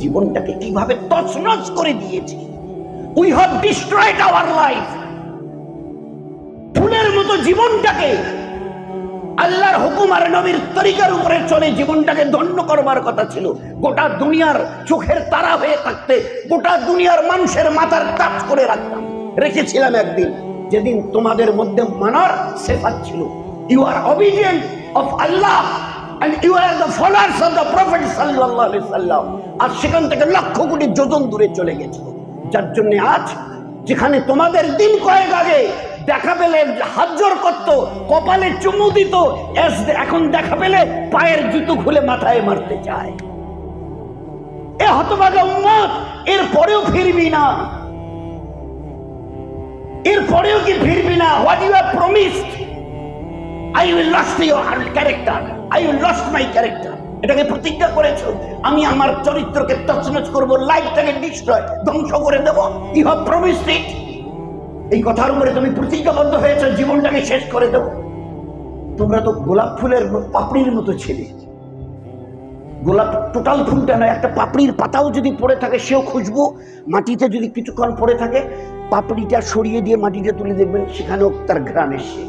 জীবনটাকে কিভাবে তছনছ করে দিয়েছি। We have destroyed our life. ফুলের মতো জীবনটাকে আল্লাহর হুকুম আর নবীর তরিকার উপরে চলে জীবনটাকে ধন্য করবার কথা ছিল। গোটা দুনিয়ার চোখের তারা হয়ে থাকতে গোটা দুনিয়ার মানুষের মাথার কাজ করে রেখেছিলাম একদিন, যেদিন তোমাদের মধ্যে মানার সিফাত ছিল। You are obedient of Allah and you are the followers of the prophet sallallahu alaihi wasallam। আর সেখান থেকে লক্ষ কোটি যোজন দূরে চলে গেছিল, যার জন্য আজ যেখানে তোমাদের দিন কয়েক আগে দেখা পেলে হাত জোড় করত, কপালে চুমু দিত, এখন দেখা পেলে পায়ের জুতো খুলে মাথায় মারতে চায়। এ হতভাগা উম্মত, এর পরেও ফিরবি না? এর পরেও কি ফিরবি না? What you have promised, I will lost your character, I will lost my character। এটাকে প্রতিজ্ঞা করেছো, আমি আমার চরিত্রকে তছনছ করব, লাইফটাকে ডিস্ট্রয়, ধ্বংস করে দেব। ইউ হ্যাভ প্রমিসড ইট। এই কথার উপরে তুমি প্রতিজ্ঞাবদ্ধ হয়েছো, জীবনটাকে শেষ করে দেব। তোমরা তো গোলাপ ফুলের পাপড়ির মতো ছিলে। গোলাপ টোটাল ফুলটা নয়, একটা পাপড়ির পাতাও যদি পড়ে থাকে সেও খুশবু, মাটিতে যদি কিছুক্ষণ পড়ে থাকে পাপড়িটা সরিয়ে দিয়ে মাটিটা তুলে দেখবেন সেখানেও তার ঘ্রাণ এসে।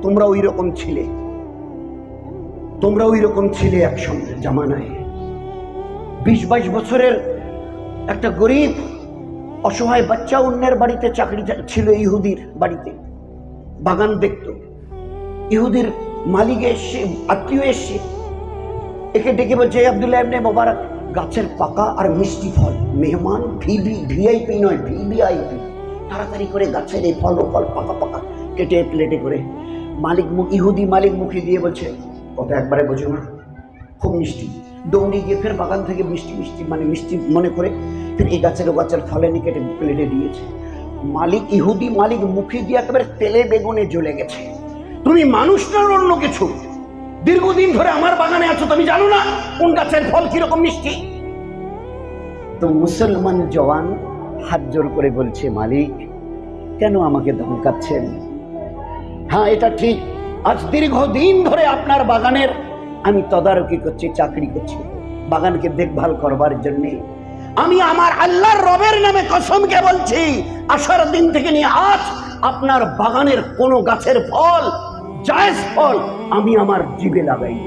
তোমরা ওই রকম ছিলে, তোমরা ওই রকম ছিলে একসঙ্গে জামানায়। 20-22 বছরের একটা গরিব অসহায় বাচ্চা অন্যের বাড়িতে চাকরি ছিল, ইহুদির বাড়িতে বাগান দেখত। ইহুদির মালিক এসে, আত্মীয় এসে একে ডেকে বলছে, আব্দুল্লাহ ইবনে মুবারক, গাছের পাকা আর মিষ্টি ফল, মেহমান ভিআইপি নয়, ভিভিআইপি, তাড়াতাড়ি করে গাছের এই ফল পাকা পাকা কেটে প্লেটে করে ইহুদি মালিক মুখে দিয়ে বলছে, কথা একবারে বোঝো না, খুব মিষ্টি। দৌড়ে গিয়ে ফের বাগান থেকে মিষ্টি মিষ্টি মানে মিষ্টি মনে করে ফের এই গাছের ফলে নিয়ে কেটে প্লেটে দিয়েছে। ইহুদি মালিক মুখে দিয়ে একেবারে তেলে বেগুনে জ্বলে গেছে। তুমি মানুষ না অন্য কিছু, দীর্ঘদিন ধরে আমার বাগানে আছো, তুমি জানো না কোন গাছের ফল কিরকম মিষ্টি? তো মুসলমান জওয়ান হাত জোর করে বলছে, মালিক কেন আমাকে ধমকাচ্ছেন? হ্যাঁ, এটা ঠিক, আজ দীর্ঘদিন ধরে আপনার বাগানের আমি তদারকি করছি, চাকরি করছি, বাগানকে দেখভাল করবার জন্য। আমি আমার আল্লাহর রবের নামে কসমকে বলছি, আসার দিন থেকে নিয়ে আজ আপনার বাগানের কোন গাছের ফল, জায়েজ ফল আমি আমার জিভে লাগাই।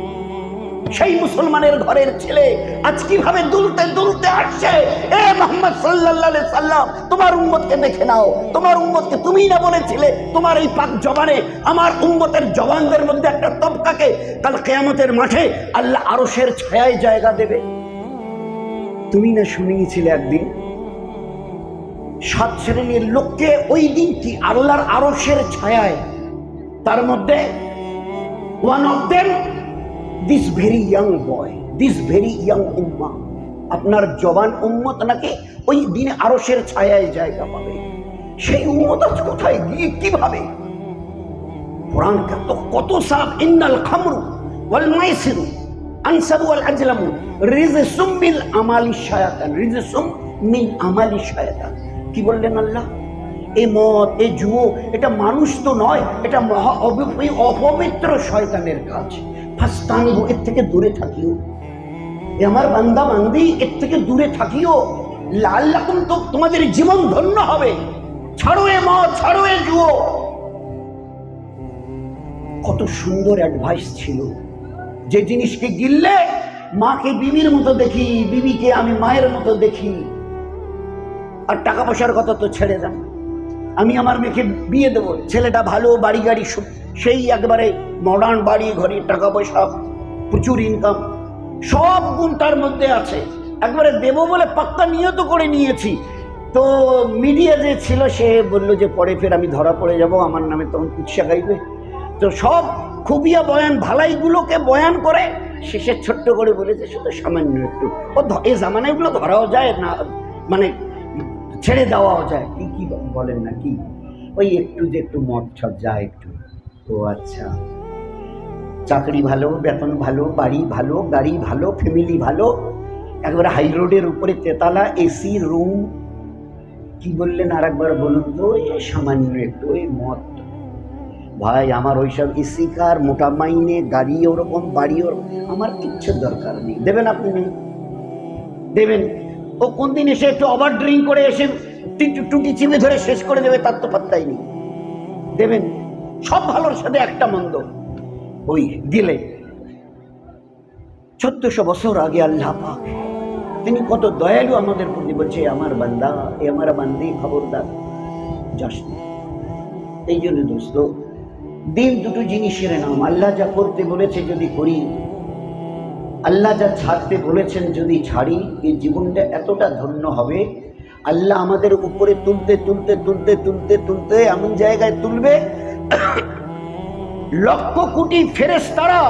সেই মুসলমানের ঘরের ছেলে আজ কিভাবে দুলতে দুলতে আসছে। এ মুহাম্মদ সাল্লাল্লাহু আলাইহি সাল্লাম, তোমার উম্মতকে দেখে নাও। তোমার উম্মতকে তুমিই না বলেছিলে তোমার এই পাক জবানে আমার উম্মতের জবানদের মধ্যে একটা তবকাকে কাল কিয়ামতের মাঠে আল্লাহ আরশের ছায়ায় জায়গা দেবে? তুমি না শুনিয়েছিলে একদিন 7 শ্রেণীর লোককে ওই দিন কি আল্লাহর আরশের ছায়ায়, তার মধ্যে one of them this very young boy, this very young উম্মাহ, আপনার জবান উম্মত নাকি ওই দিনে আরশের ছায়ায় জায়গা পাবে। সেই উম্মত আজ কোথায় গিয়ে কিভাবে? কোরআন কত সাফ, ইন্নাল খামরু ওয়াল মাইসিরু আনসাবু ওয়াল আজলামু রিজসুম মিন আমালি শায়াতান, রিজসুম মিন আমালি শায়াতান। কি বললেন আল্লাহ? এই মদ, এই জুয়ো, এটা মানুষ তো নয়, এটা মহা অপবিত্র শয়তানের কাজ। ফাস্তানিবু, এর থেকে দূরে থাকিও। আমার বান্দা বান্দি, এর থেকে দূরে থাকিও, লাআল্লাকুম, তো তোমাদের জীবন ধন্য হবে। ছাড়ো এ মদ, ছাড়ো এ জুয়ো। কত সুন্দর অ্যাডভাইস ছিল। যে জিনিসকে গিললে মাকে বিবির মতো দেখি, বিবিকে আমি মায়ের মতো দেখি। আর টাকা পয়সার কথা তো ছেড়ে দেন, আমি আমার মেয়েকে বিয়ে দেবো, ছেলেটা ভালো, বাড়ি গাড়ি সেই একেবারে মডার্ন বাড়ি ঘড়ি, টাকা পয়সা, প্রচুর ইনকাম, সব গুণ তার মধ্যে আছে, একবারে দেবো বলে পাক্কা নিয়ত করে নিয়েছি। তো মিডিয়া যে ছিল সে বললো যে পরে ফের আমি ধরা পড়ে যাব, আমার নামে তখন কুৎসা গাইবে। তো সব খুবিয়া বয়ান ভালাইগুলোকে বয়ান করে শেষে ছোট্ট করে বলেছে শুধু সামান্য একটু, ও এই জামানায় এগুলো ধরাও যায় না, মানে ছেড়ে দেওয়াও যায়। কি কি বলেন না কি, ওই একটু যে একটু মদ সব যায় একটু। ও আচ্ছা, চাকরি ভালো, বেতন ভালো, বাড়ি ভালো, গাড়ি ভালো, ফ্যামিলি ভালো, একবারে হাই রোডের উপরে তেতালা, এসি রুম। কি বললেন আর একবার বলুন তো? সামান্য একটু ওই মদ। ভাই আমার ওইসব এসি কার, মোটা মাইনে, গাড়ি ওরকম, বাড়ি ওরকম, আমার কিচ্ছু দরকার নেই। দেবেন আপনি? নেই, দেবেন। ও কোন দিন এসে একটু ওভার ড্রিঙ্ক করে এসে টুটি চিপে ধরে শেষ করে দেবে তার তো পাত্তাই নেই। দেবেন সব ভালোর সাথে একটা মন্দ ওই দিলে। 1400 বছর আগে আল্লাহ পাক তিনি কত দয়ালু আমাদের প্রতি, বলছে আমার বান্দা এ আমার বান্দি খবরদার যাস না। এই জন্য দোস্ত দিন দুটো জিনিসের নাম, আল্লাহ যা করতে বলেছে যদি করি, আল্লাহ যা ছাড়তে বলেছেন যদি ছাড়ি, এই জীবনটা এতটা ধন্য হবে। আল্লাহ আমাদের উপরে তুলতে তুলতে তুলতে তুলতে তুলতে এমন জায়গায় তুলবে লক্ষ কোটি ফেরেশতারা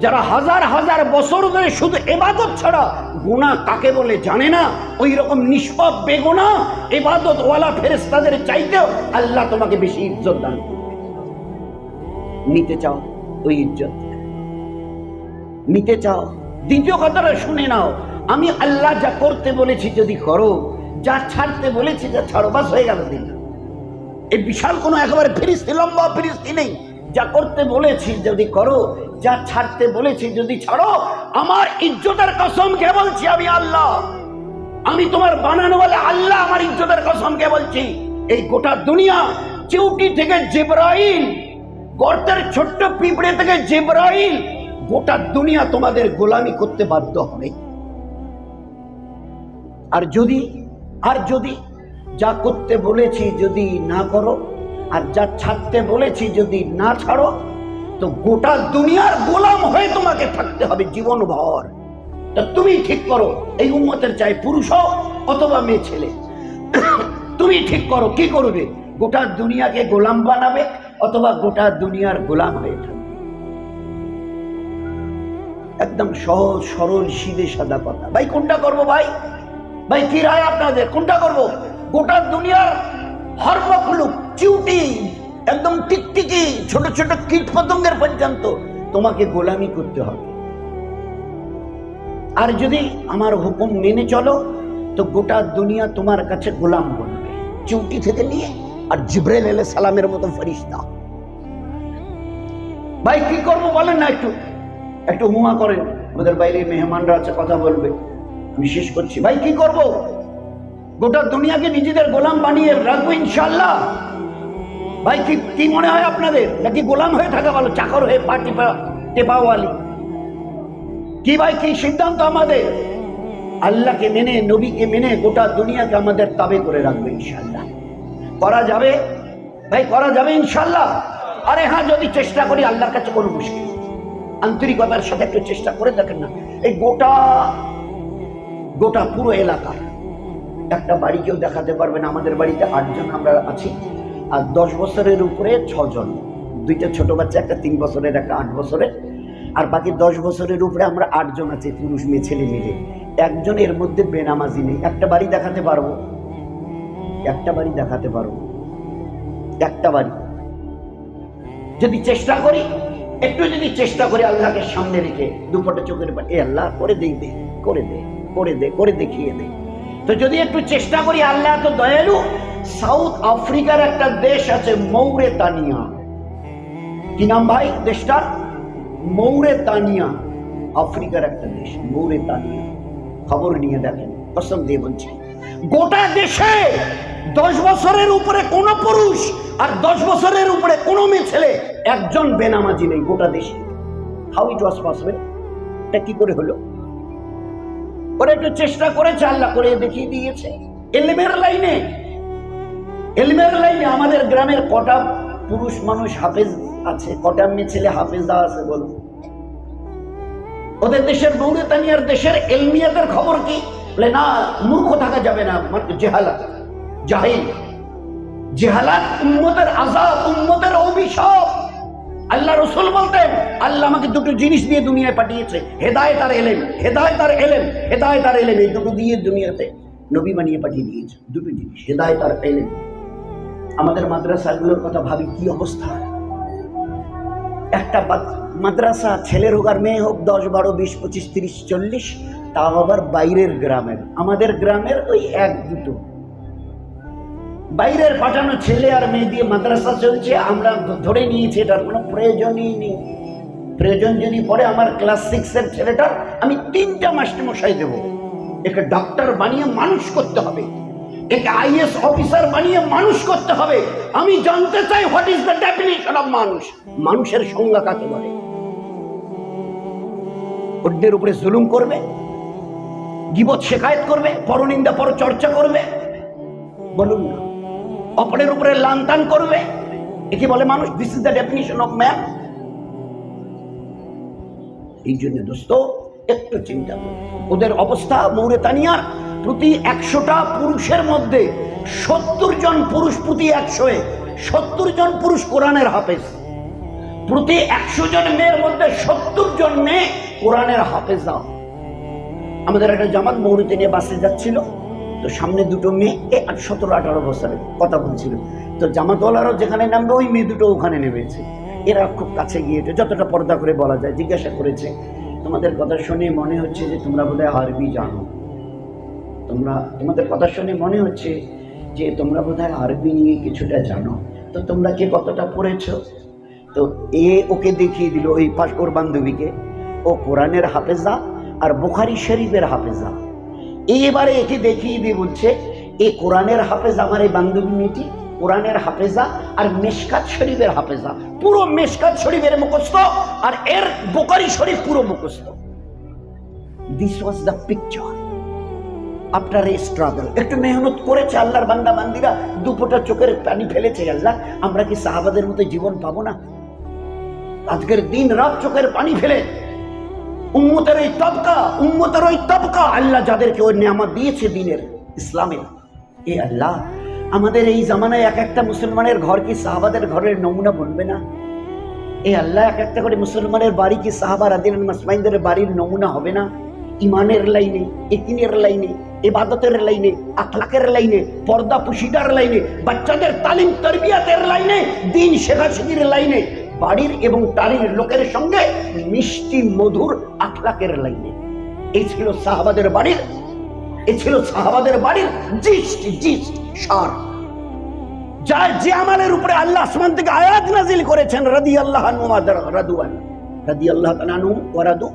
যারা হাজার হাজার বছর ধরে শুধু ইবাদত ছাড়া গুনাহ কাকে বলে জানে না, ওই রকম নিষ্পাপ বেগুনাহ ইবাদত ওয়ালা ফেরেশতাদের চাইতেও আল্লাহ তোমাকে বেশি ইজ্জত দান করবে। নিতে চাও ওই ইজ্জত, নিতে চাও। দ্বিতীয় কথাটা শুনে নাও, আমি আল্লাহ যা করতে বলেছি যদি করো, যা ছাড়তে বলেছি যা ছাড়ো, বাস হয়ে গেল দিন। এই বিশাল কোনো একেবারে ফিরিস্তি লম্বা ফিরিস্তি নেই। যা করতে বলেছি যদি করো, যা ছাড়তে বলেছি যদি ছাড়ো, আমার ইজ্জতের কসম কে বলছি আমি আল্লাহ, আমি তোমার বানানো বলে আল্লাহ, আমার ইজ্জতের কসম কে বলছি, এই গোটা দুনিয়া চিউটি থেকে জিবরাইল, গর্তের ছোট্ট পিঁপড়ে থেকে জিবরাইল, গোটা দুনিয়া তোমাদের গোলামি করতে বাধ্য হবে। আর যদি যা করতে বলেছি যদি না করো, আর যা ছাড়তে বলেছি যদি না ছাড়ো, তো গোটা দুনিয়ার গোলাম হয়ে তোমাকে থাকতে হবে জীবন ভর। তা তুমি ঠিক করো, এই উম্মতের চাই পুরুষ হোক অথবা মেয়ে ছেলে, তুমি ঠিক করো কি করবে, গোটা দুনিয়াকে গোলাম বানাবে অথবা গোটা দুনিয়ার গোলাম হয়ে থাকবে। একদম সহজ সরল সিধে সাদা কথা। ভাই কোনটা করবো? ভাই কি রায় আপনাদের, কোনটা করবো? গোটা দুনিয়ার হরমখলুক, চিউটি, একদম টিকটিকি, ছোট ছোট কীট পতঙ্গের পর্যন্ত তোমাকে গোলামি করতে হবে। আর যদি আমার হুকুম মেনে চলো, তো গোটা দুনিয়া তোমার কাছে গোলাম বনবে, চিউটি থেকে নিয়ে আর জিবরাইল আলাইহিস সালামের মতো ফেরেশতা। ভাই কি করবো বলেন না, একটু হুয়া করেন, আমাদের বাইরে মেহমানরা আছে কথা বলবে, আমি শেষ করছি। ভাই কি করব? গোটা দুনিয়াকে নিজেদের গোলাম বানিয়ে রাখবো ইনশাআল্লাহ? ভাই কি মনে হয় আপনাদের, নাকি গোলাম হয়ে থাকা ভালো, চাকর হয়ে পা টেপাওয়ালি? কি ভাই কি সিদ্ধান্ত আমাদের? আল্লাহকে মেনে, নবীকে মেনে গোটা দুনিয়াকে আমাদের তাবে করে রাখবে ইনশাআল্লাহ। করা যাবে ভাই, করা যাবে ইনশাআল্লাহ। আরে হ্যাঁ, যদি চেষ্টা করি আল্লাহর কাছে কোনো মুশকিল, আন্তরিকতার সাথে একটু চেষ্টা করে দেখেন না। এই গোটা পুরো এলাকার একটা বাড়ি কেউ দেখাতে পারবে না। আমাদের বাড়িতে 8 জন আমরা আছি, আর 10 বছরের উপরে 6 জন, 2টা ছোট বাচ্চা, একটা 3 বছরের, একটা 8 বছরের, আর বাকি 10 বছরের উপরে আমরা 8 জন আছি, পুরুষ মেয়ে ছেলে মিলে। একজন এর মধ্যে বেনামাজি নেই। একটা বাড়ি দেখাতে পারবো, একটা বাড়ি দেখাতে পারবো, একটা বাড়ি। যদি চেষ্টা করি, একটু যদি চেষ্টা করি আল্লাহকে সামনে রেখে, দুপটে চোখের পানি, এ আল্লাহ করে দেখবে, করে দে, করে দে, করে দেখিয়ে দে। তো যদি একটু চেষ্টা করি, আল্লাহ তো দয়ালু। সাউথ আফ্রিকার একটা দেশ আছে মৌরেতানিয়া, কি নাম ভাই দেশটার? মৌরেতানিয়া, আফ্রিকার একটা দেশ মৌরেতানিয়া। খবর নিয়ে দেখেন, কসম দিয়ে বলছি, গোটা দেশে 10 বছরের উপরে কোন পুরুষ আর 10 বছরের উপরে কোন মেয়ে ছেলে একজন বেনামাজি নেই গোটা দেশে। How it was possible? এটা কি করে হলো? ওরা একটু চেষ্টা করেছে, আল্লাহ করে দেখিয়ে দিয়েছে। ইলমের লাইনে আমাদের গ্রামের কটা পুরুষ মানুষ হাফেজ আছে, কটা মেয়ে ছেলে হাফেজা আছে বলো? ওদের দেশের মৌরিতানিয়ার দেশের ইলমিয়াতের খবর কি? বলে না, মূর্খ থাকা যাবে না, জেহালাত, জেহালাত উম্মতের আযাব, উম্মতের অভিশাপ। আল্লাহ রাসূল বলতেন, আল্লাহ আমাকে দুটো জিনিস দিয়ে দুনিয়ায় পাঠিয়েছে, হেদায়েত আর ইলম, হেদায়েত আর ইলম, হেদায়েত আর ইলম, এই দুটো দিয়ে দুনিয়াতে নবী বানিয়ে পাঠিয়ে দিয়েছে। দুটো জিনিস, হেদায়েত আর ইলম। আমাদের মাদ্রাসাগুলোর কথা ভাবি, কি অবস্থা। একটা মাদ্রাসা, ছেলের হোক আর মেয়ে হোক, 10, 12, 20, 25, 30, 40, তাও আবার বাইরের গ্রামের। আমাদের গ্রামের ওই 1-2 বাইরের পাঠানো ছেলে আর মেয়ে দিয়ে মাদ্রাসা চলছে। আমরা ধরে নিয়েছি এটার কোনো প্রয়োজনই নেই। প্রয়োজন যদি পড়ে আমার ক্লাস 6 এর ছেলেটার আমি 3টা মাস্টারমশাই দেবো, একে ডাক্তার বানিয়ে মানুষ করতে হবে, একে আইএস অফিসার বানিয়ে মানুষ করতে হবে। আমি জানতে চাই what is the definition of মানুষ। মানুষের সংজ্ঞা কাকে বলে? অন্যের উপরে জুলুম করবে, গীবত শেখায়েত করবে, পরনিন্দা পরচর্চা করবে, বলুন না, অপরের উপরে লানতান করবে, একে বলে মানুষ? This is the definition of man. এই জন্য দোস্ত একটু চিন্তা করুন। ওদের অবস্থা, মৌরিতানিয়ার প্রতি 100টা পুরুষের মধ্যে 70 জন পুরুষ, প্রতি 100-এ 70 জন পুরুষ কোরআনের হাফেজ। প্রতি 100 জন মেয়ের মধ্যে 70 জন মেয়ে কোরআনের হাফেজা। আমাদের একটা জামাত মৌরিতানিয়া বাসে যাচ্ছিল, তো সামনে দুটো মেয়ে 17-18 বছরের কথা বলছিল, তো জামাতওয়ালারও যেখানে নামবে ওই মেয়ে দুটো ওখানে নেমেছে। এরা খুব কাছে গিয়ে যতটা পর্দা করে বলা যায় জিজ্ঞাসা করেছে, তোমাদের কথা শুনে মনে হচ্ছে যে তোমরা বোধহয় আরবি জানো, তোমাদের কথা শুনে মনে হচ্ছে যে তোমরা বোধহয় আরবি নিয়ে কিছুটা জানো, তো তোমরা কি কতটা পড়েছো? তো ওকে দেখিয়ে দিল, ওই পাশ ওর বান্ধবীকে, ও কোরআনের হাফেজা আর বুখারী শরীফের হাফেজা। এবারে একে দেখিয়ে দিয়ে বলছে, এ কোরআনের হাফেজ আমার এই বান্ধবী মেয়েটি, কোরআনের হাফেজা আর মেশকাত শরীফের হাফেজা, পুরো মেশকাত শরীফের মুখস্থ আর এর বুখারী শরীফ পুরো মুখস্থ। This was the picture after a struggle. একটু মেহনত করেছে আল্লাহর বান্দা বান্দিরা, দুপোটা চোখের পানি ফেলেছে। আল্লাহ, আমরা কি সাহাবাদের মতো জীবন পাবো না? আজকের দিন রাত চোখের পানি ফেলে উম্মতের ওই তবকা আল্লাহ যাদেরকে ওই নিয়ামত দিয়েছে দিনের, ইসলামের, এ আল্লাহ আমাদের এই জামানায় এক একটা মুসলমানের ঘর কি সাহাবাদের ঘরের নমুনা বলবে না? এ আল্লাহ এক একটা করে মুসলমানের বাড়ি কি সাহাবা রাদিয়াল্লাহু মাসমাইনদের বাড়ির নমুনা হবে না? ইমানের লাইনে, ইকিনের লাইনে, ইবাদতের লাইনে, আখলাকের লাইনে, পর্দা পুশিদার লাইনে, বাচ্চাদের তালিম তরবিয়াতের লাইনে, দিন শেখাশেখির লাইনে, বাড়ির এবং টালির লোকের সঙ্গে মিষ্টি মধুর আখলাকের লাইনে। এই ছিল সাহাবাদের বাড়ির জিস্ট সার। যার যে আমলের উপরে আল্লাহ আসমান থেকে আয়াত নাজিল করেছেন, রাদিয়াল্লাহু আনহু রাদিয়াল্লাহু আনহু ওয়া রাদু।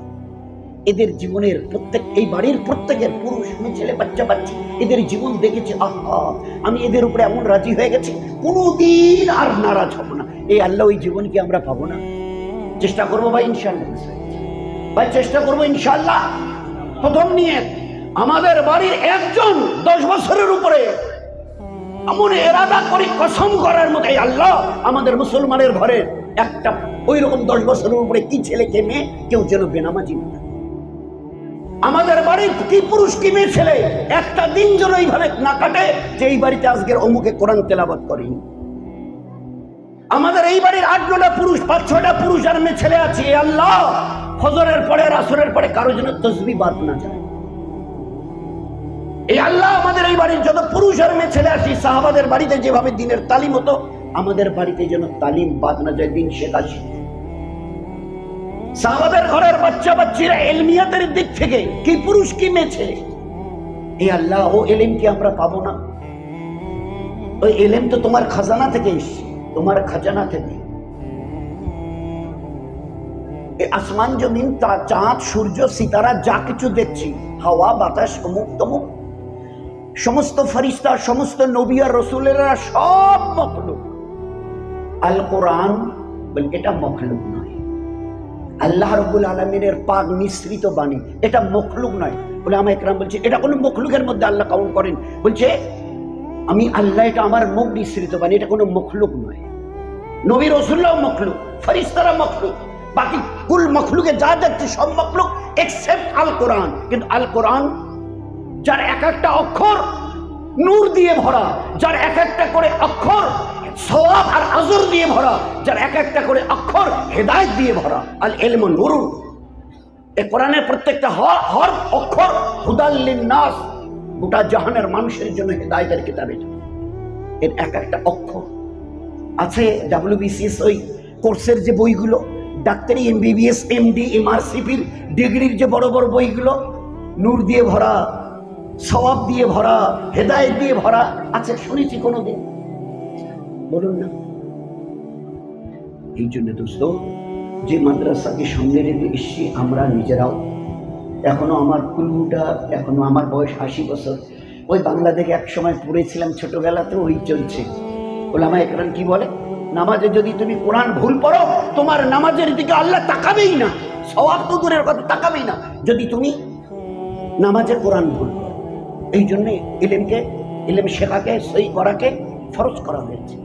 এদের জীবনের প্রত্যেক, এই বাড়ির প্রত্যেকের পুরুষ ছেলে বাচ্চা বাচ্চি, এদের জীবন দেখেছে, আহা আমি এদের উপরে এমন রাজি হয়ে গেছি, কোনোদিন আর নারাজ হব না। এই আল্লাহ ওই জীবন কি আমরা পাবো না? চেষ্টা করবো ভাই, ইনশাআল্লাহ ভাই, চেষ্টা করবো ইনশাআল্লাহ। প্রথম নিয়ে আমাদের বাড়ির একজন 10 বছরের উপরে এমন এরাদা করি, কসম করার মতো, এই আল্লাহ আমাদের মুসলমানের ঘরে একটা ওই রকম 10 বছরের উপরে কি ছেলে কে মেয়ে কেউ যেন বেনামাজি না। আমাদের বাড়ির কি পুরুষ কি মেয়ে ছেলে একটা দিন যেন এইভাবে না কাটে যে এই বাড়িতে আজকের অমুকে কোরআন তেলাওয়াত করেনি। আমাদের এই বাড়ির 8-9টা পুরুষ, 5-6টা পুরুষ আর মেয়ে ছেলে আছে, আল্লাহ ফজরের পরে আর আসরের পরে কারো যেন তসবিহ বাদ না যায়। এই আল্লাহ আমাদের এই বাড়ির যত পুরুষ আর মেয়ে ছেলে আসি, সাহাবাদের বাড়িতে যেভাবে দিনের তালিম হতো, আমাদের বাড়িতে যেন তালিম বাদ না যায়, দিন শেখা শিখে। সাহাবাদের ঘরের বাচ্চা বাচ্চিরা এলমিয়াতের দিক থেকে কি পুরুষ কি মেয়ে ছেলে, এই আল্লাহ ও এলেম কি আমরা পাবো না? ওই এলেম তো তোমার খাজানা থেকে এসছে, তোমার খাজানা থেকে। আসমান জমিন, চাঁদ সূর্য সিতারা যা কিছু দেখছি, হাওয়া বাতাস অমুক তমুক, সমস্ত ফেরেশতা, সমস্ত নবী আর রাসূলেরা সব মখলুক। আল কোরআন বলে এটা মখলুক নয়, আল্লাহ রাব্বুল আলামিনের পাক মিশ্রিত বাণী, এটা মখলুক নয়। উলামা ইকরাম বলছে এটা কোনো মখলুকের মধ্যে আল্লাহ কাউন্ট করেন, বলছে আমি আল্লাহ, এটা আমার মুখ মিশ্রিত বাণী, এটা কোনো মখলুক নয়। নবী রাসূলরাও মখলুক, ফেরেশতারা মখলুক, বাকি কুল মখলুকে যা দেখছে সব মখলুক এক্সেপ্ট আল কোরআন। কিন্তু আল কোরআন যার এক একটা অক্ষর নূর দিয়ে ভরা, যার এক একটা করে অক্ষর সওয়াব আর আজর দিয়ে ভরা, যার এক একটা করে অক্ষর হেদায়েত দিয়ে ভরা। আল ইলমু নূরুন, এই কোরআনের প্রত্যেকটা হরফ অক্ষর হুদাল লিন-নাস, গোটা জাহানের মানুষের জন্য হেদায়েতের কিতাব। এর এক একটা অক্ষর আছে। WBCS ওই কোর্সের যে বইগুলো, ডাক্তারি, MBBS, MD, MRCPর ডিগ্রির যে বড় বড় বইগুলো, নূর দিয়ে ভরা, সওয়াব দিয়ে ভরা, হেদায়েত দিয়ে ভরা আছে, শুনেছি কোনোদিন? বলুন না। এই জন্য দোস্ত, যে মাদ্রাসাকে সামনে রেখে এসছি আমরা নিজেরাও, এখনো আমার কুলুটা, এখনো আমার বয়স 80 বছর। ওই বাংলা দেখে এক সময় পড়েছিলাম ছোটবেলাতে, ওই চলছে। ওলামা একরাম কি বলে, নামাজে যদি তুমি কোরআন ভুল পড়ো, তোমার নামাজের দিকে আল্লাহ তাকাবেই না, সওয়াব তো দূরের কথা, তাকাবেই না যদি তুমি নামাজে কোরআন ভুল পড়ো। এই জন্যে ইলম শেখাকে, সই করাকে ফরজ করা হয়েছে।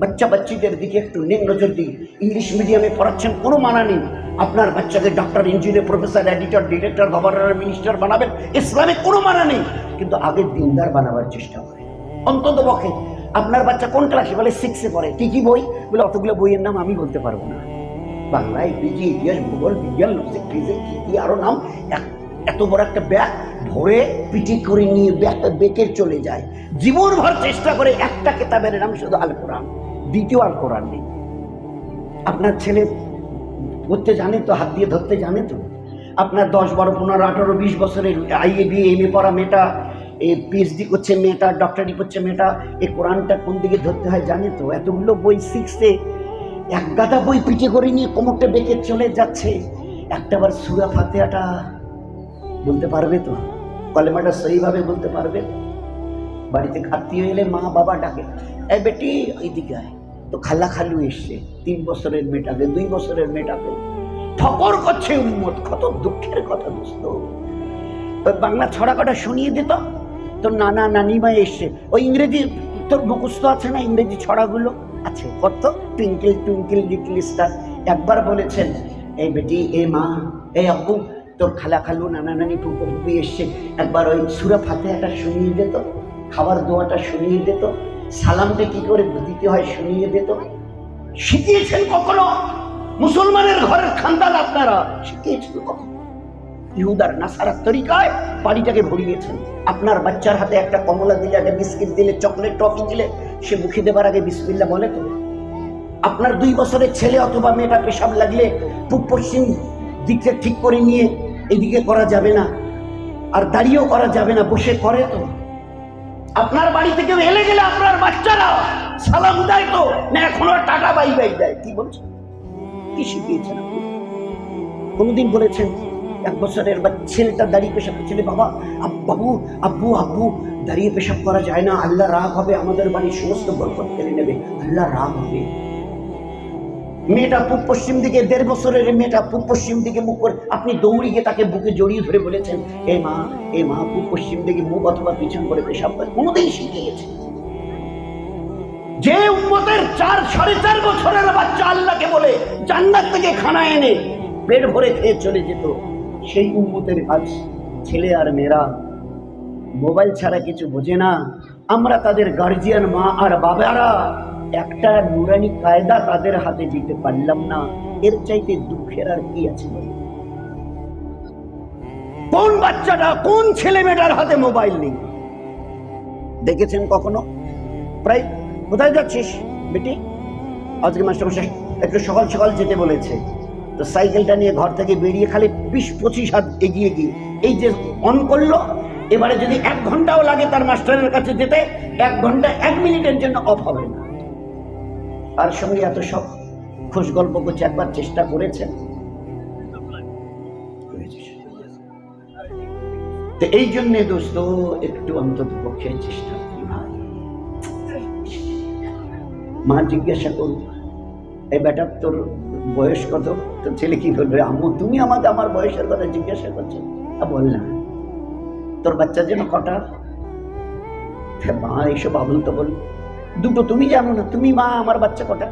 বাচ্চা বাচ্চিদের দিকে একটু নেক নজর দিন। ইংলিশ মিডিয়ামে পড়াচ্ছেন, কোনো মানা নেই। আপনার বাচ্চাকে doctor, engineer, professor, editor, director, governor, minister বানাবেন, ইসলামে কোনো মানা নেই, কিন্তু আগে দিনদার বানাবার চেষ্টা করে। অন্তত পক্ষে আপনার বাচ্চা কোন ক্লাসে? বলে 6-এ পড়ে। কি কি বই? বলে অতগুলো বইয়ের নাম আমি বলতে পারবো না। বাংলা, ইংরেজি, ইতিহাস, ভূগোল, বিজ্ঞান, লজিক, ফিজিক্স, কি আরো নাম। এত বড় একটা ব্যাগ ভরে পিটি করে নিয়ে ব্যাগটা বেঁকে চলে যায়। জীবনভর চেষ্টা করে, একটা কিতাবের নাম শুধু আল কোরআন, দ্বিতীয় আল কোরআন নেই। আপনার ছেলে পড়তে জানে তো, হাত দিয়ে ধরতে জানে তো? আপনার 10, 12, 15, 18, 20 বছরের IA, BA, MA পড়া মেয়েটা, PhD করছে মেয়েটা, ডক্টরি করছে মেয়েটা, এই কোরআনটা কোন দিকে ধরতে হয় জানে তো? এতগুলো বই 6-এ এক গাদা বই পিঠে করে নিয়ে কোমরটা বেঁকে চলে যাচ্ছে। একটাবার সূরা ফাতিহাটা বলতে পারবে তো? কলেমাটা সহিভাবে বলতে পারবে? বাড়িতে আত্মীয় এলে মা বাবা ডাকে, এই বেটি এইদিকে আয়, তো খালা খালু এসছে, 3 বছরের মেয়েটাকে, 2 বছরের মেয়েটাকে ঠকর করছে উম্মত। কত দুঃখের কথা দোস্ত। বাংলা ছড়া কটা শুনিয়ে দিত, তোর নানা নানিমা এসছে। ওই ইংরেজি তোর মুখস্থ আছে না? ইংরেজি ছড়াগুলো আছে কত? Twinkle twinkle little star. একবার বলেছেন, এই বেটি, এ মা, এই আব্বু, তোর খালা খালু, নানা নানি, ফুপু ফুপি এসছে, একবার ওই সূরা ফাতিহাটা শুনিয়ে দিত, খাবার দোয়াটা শুনিয়ে দিত, সালামটা কি করে দিতে হয় শুনিয়ে দিত। শিখিয়েছেন কখনো? মুসলমানের ঘরের খানদান আপনারা শিখিয়েছেন কখনো? ইহুদার নাসারার তরিকায় বাড়িটাকে ভরিয়েছেন। আপনার বাচ্চার হাতে একটা কমলা দিলে, একটা বিস্কিট দিলে, চকলেট টফি দিলে, সে মুখে দেবার আগে বিসমিল্লাহ বলে তো? আপনার 2 বছরের ছেলে অথবা মেয়েটা পেশাব লাগলে পূব পশ্চিম দিকটা ঠিক করে নিয়ে এদিকে করা যাবে না, আর দাঁড়িয়েও করা যাবে না, বসে করে তো? আপনার বাড়ি থেকে এলে গেলে আপনার বাচ্চারা সালাম দেয় তো না? এখনো টাটা বাই বাই দেয়? কি বলছেন? কি শিখিয়েছেন আপনি? কোনদিন বলেছেন 1 বছরের ছেলেটা দাঁড়িয়ে পেশাব করছে, বাবা, বাবু, আব্বু, আব্বু, দাঁড়িয়ে পেশাব করা যায় না, আল্লাহ রাগ হবে, আমাদের বাড়ির সমস্ত বরকত কেড়ে নেবে, আল্লাহ রাগ হবে। মেয়েটা পূব পশ্চিম দিকে, 1.5 বছরের মেয়েটা পূব পশ্চিম দিকে মুখ করে, আপনি দৌড়ে গিয়ে তাকে বুকে জড়িয়ে ধরে বলেছেন, এ মা, পূব পশ্চিম দিকে মুখ অথবা পিছন করে পেশাব করে? কোনদিন শিখিয়েছে? যে উম্মতের 4-4.5 বছরের বাচ্চা আল্লাহকে বলে জান্নাত থেকে খানা এনে পেট ভরে খেয়ে চলে যেত, সেই উম্মতের আজ ছেলে আর মেয়েরা মোবাইল ছাড়া কিছু বোঝে না। আমরা তাদের গার্জিয়ান মা আর বাবারা একটা নুরানি কায়দা তাদের হাতে দিতে পারলাম না। এর চাইতে দুঃখের আর কি আছে? কোন বাচ্চাটা, কোন ছেলে মেয়েটার হাতে মোবাইল নেই? দেখেছেন কখনো? প্রায়, কোথায় যাচ্ছিস বেটি? আজকে মাস্টারমশাই একটু সকাল সকাল যেতে বলেছে, তো সাইকেলটা নিয়ে ঘর থেকে বেরিয়ে খালি 20-25 হাত এগিয়ে গিয়ে এই যে অন করলো, এবারে যদি 1 ঘন্টাও লাগে তার মাস্টারের কাছে যেতে, 1 ঘন্টা 1 মিনিটের জন্য অফ হবে না। তার সঙ্গে এত সব খুশ গল্প করছে। একবার চেষ্টা করেছেন? তো এই জন্য দোস্ত একটু অন্তত পক্ষে চেষ্টা করি ভাই। মা জিজ্ঞাসা করুন, এই বেটা তোর বয়স কত? তোর ছেলে কি বলবে, আম্মু তুমি আমাকে আমার বয়সের কথা জিজ্ঞাসা করছো? বল না। তোর বাচ্চার জন্য কটা? মা এইসব আবুল তো বল, 2টো। তুমি জানো না? তুমি মা, আমার বাচ্চা কটা?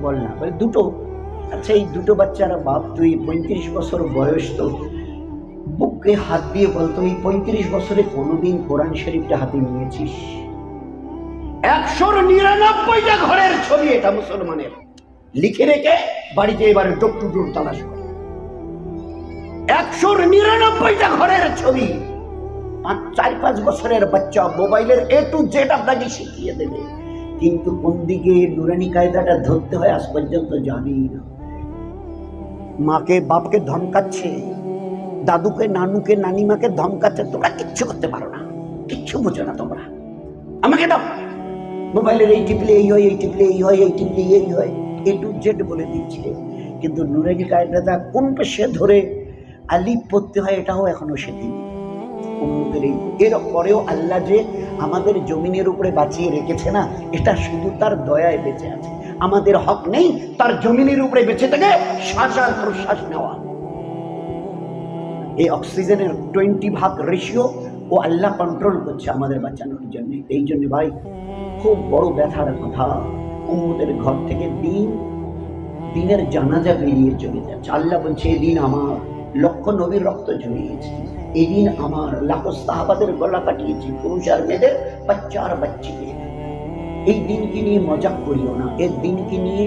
বল না। বলে 2টো। আচ্ছা, এই 2টো বাচ্চার বাপ তুই, 35 বছর বয়স, তো বুকে হাত দিয়ে বলতো, এই 35 বছরে কোনোদিন কোরআন শরীফটা হাতে নিয়েছিস? 199টা ঘরের ছবি এটা মুসলমানের, লিখে রেখে বাড়িতে এবারে ডোর টু ডোর তালাশ করে। 199টা ঘরের ছবি। 4-5 বছরের বাচ্চা মোবাইলের A to Z আপনাকে শিখিয়ে দেবে, কিন্তু কোন দিকে নুরানি কায়দাটা ধরতে হয় আজ পর্যন্ত জানি না। মাকে বাপকে ধমকাচ্ছে, দাদুকে, নানুকে, নানিমাকে ধমকাচ্ছে, তোমরা কিচ্ছু করতে পারো না, কিচ্ছু বোঝো না তোমরা, আমাকে দাও মোবাইলের, এই টিপলে এই হয়, এই টিপলে এই হয়, এই টিপলে এই হয়, A to Z বলে দিচ্ছে। কিন্তু নুরানি কায়দাটা কোন পেশে ধরে আলিফ পড়তে হয়, এটাও এখনো শেখেনি। এর পরেও আল্লাহ যে আমাদের জমিনের উপরে বাঁচিয়ে রেখেছে না, এটা শুধু তার দয়ায় বেঁচে আছে। আমাদের হক নেই তার জমিনের উপরে বেঁচে থেকে শ্বাস আর প্রশ্বাস নেওয়া। এই অক্সিজেনের 20 ভাগ রেশিও ও আল্লাহ কন্ট্রোল করছে আমাদের বাঁচানোর জন্য। এই জন্য ভাই খুব বড় ব্যথার কথা, উম্মতের ঘর থেকে দিনের জানাজা বেরিয়ে চলে যাচ্ছে। আল্লাহ বলছে এদিন আমার, লক্ষ নবীর রক্ত ঝরিয়েছি, এদিন আমার, লাখো সাহাবাদের গলা কাটিয়েছি, পুরুষ আর মেয়েদের, বাচ্চা আর বাচ্চিদের। এই দিনকে নিয়ে মজাক করিও না, এই দিনকে নিয়ে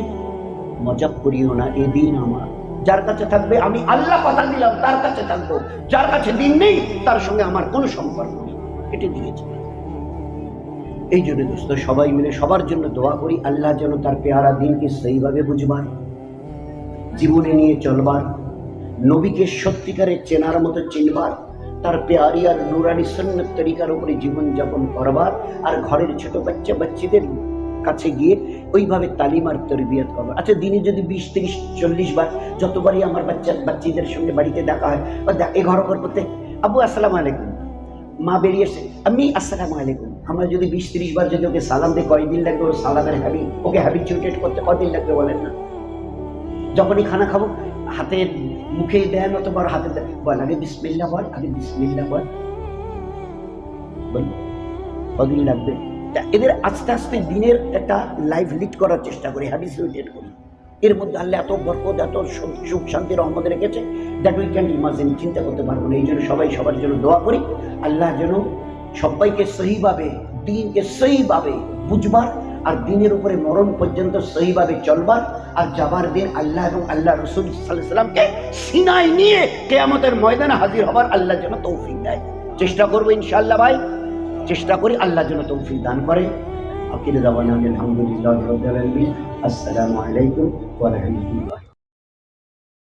মজাক করিও না। এই দিন আমার, যার কাছে থাকবে আমি আল্লাহ কথা দিলাম তার কাছে থাকবো, যার কাছে দিন নেই তার সঙ্গে আমার কোনো সম্পর্ক নেই, এটা দিয়েছে। এই জন্য দোস্ত সবাই মিলে সবার জন্য দোয়া করি, আল্লাহ যেন তার পেয়ারা দিনকে সেইভাবে বুঝবার, জীবনে নিয়ে চলবার, নবীকে সত্যিকারে চেনার মতো চিনবার, তার পেয়ারি আর নুরানি সুন্নত তরিকার উপরে জীবন যাপন করবার, আর ঘরের ছোট বাচ্চা বাচ্চাদের কাছে গিয়ে ওইভাবে তালিম আর তরবিয়ত করবার। আচ্ছা দিনে যদি 20, 30, 40 বার, যতবারই আমার বাচ্চাদের সঙ্গে বাড়িতে দেখা হয় বা এ ঘর করতে, আব্বু আসসালামু আলাইকুম, মা বেরিয়েছে, আমি আসসালামু আলাইকুম, আমরা যদি 20, 30 বার যদি ওকে সালাম দিই, কয়দিন লাগবে ওর সালামের ওকে হ্যাবিচুয়েটেড করতে কদিন লাগবে বলেন না? যখনই খানা খাবো হাতে মুখে দেন অথবা হাতে দেন, বল আগে বিসমিল্লাহ বল, আগে বিসমিল্লাহ বল, কদিন লাগবে? এদের আস্তে আস্তে দিনের একটা লাইফ লিড করার চেষ্টা করি, হ্যাবিচুয়েটেড করি। এর মধ্যে আল্লাহ এত বরকত, এত সুখ শান্তি রহমত রেখেছে দ্যাট উই ক্যান ইমাজিন, চিন্তা করতে পারবো না। এই জন্য সবাই সবার জন্য দোয়া করি, আল্লাহ যেন সবাইকে সহিভাবে, দিনকে সহিভাবে বুঝবার, আর দিনের উপরে মরণ পর্যন্ত সহিভাবে চলবার, আর যাবার দিন আল্লাহ এবং আল্লাহ রসুল সাল্লাল্লাহু আলাইহি ওয়াসাল্লামকে সিনায় নিয়ে কিয়ামতের ময়দানে হাজির হবার আল্লাহ যেন তৌফিক দেয়। চেষ্টা করবো ইনশাআল্লাহ ভাই, চেষ্টা করি, আল্লাহ যেন তৌফিক দান করে। আখির দাওয়ানা আলহামদুলিল্লাহি রাব্বিল আলামিন। আসসালামু আলাইকুম ওয়া রাহমাতুল্লাহ।